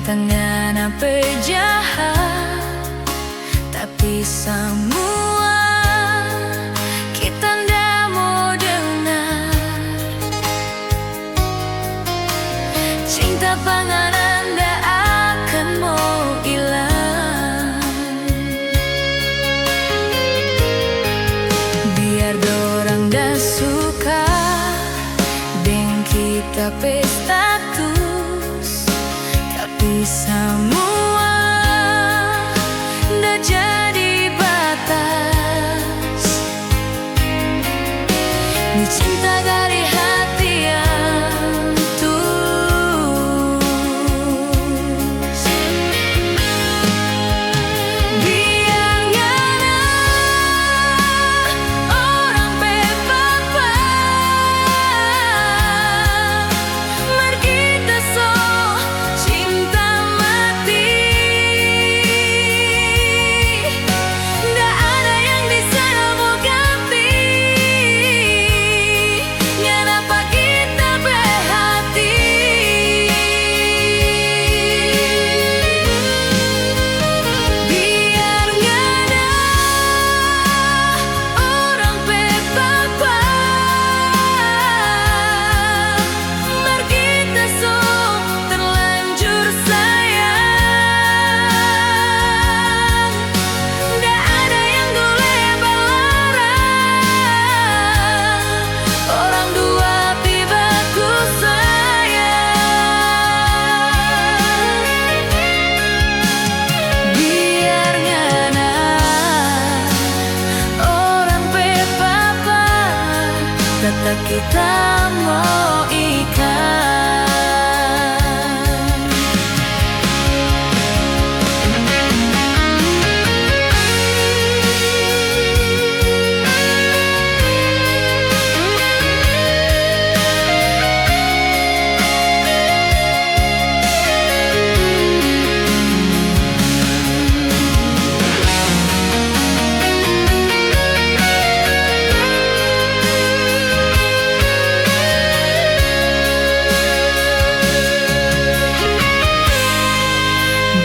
tangan penjahat, tapi semua kita ndak mau dengar. Cinta panganan ndak akan mau hilang. Biar dorang dah suka deng kita pesta status, tapi semua ndak jadi batas. Ni cinta dari hati yang tulus. Biar nggak ada orang bepapa, mari kita so cinta mati. Nggak ada yang bisa mau ganti. Kenapa kita berhati? Biar nggak ada orang bepapa, mari kita so terlanjur sayang. Nggak ada yang boleh melarang orang dua pibaku sayang. Biar nggak ada orang bepapa, tetap kita mau ikat.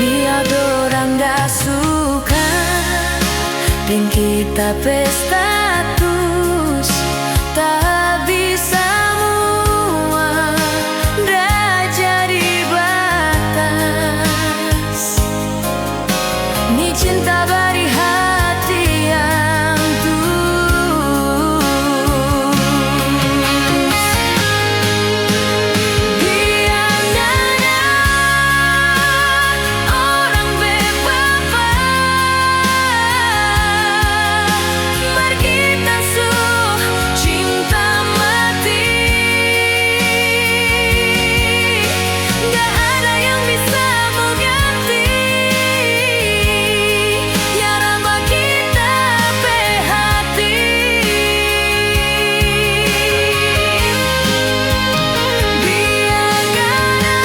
Biar dorang dah suka dan kita pesta status, tapi semua dah jadi batas. Ni cinta dari hati yang tulus. Biar nggak ada orang bepapa, mari kita so cinta mati. Nggak ada yang bisa mau ganti. Ya Ramba kita berhati. Biar nggak ada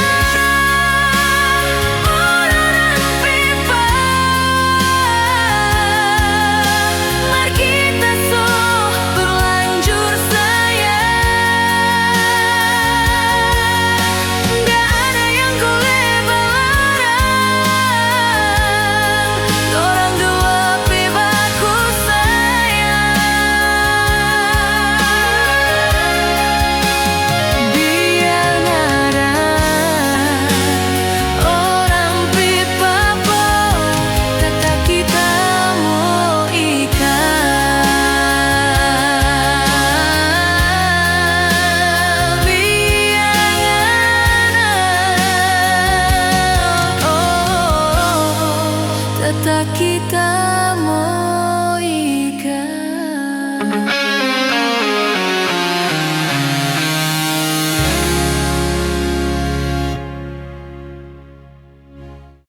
orang bepapa, mari kita so berlanjur sayang. Nggak ada yang boleh melarang dorang dua pibaku sayang. Biar nggak ada orang bepapa, tetap kita mau ikat. Biar nggak ada tetap kita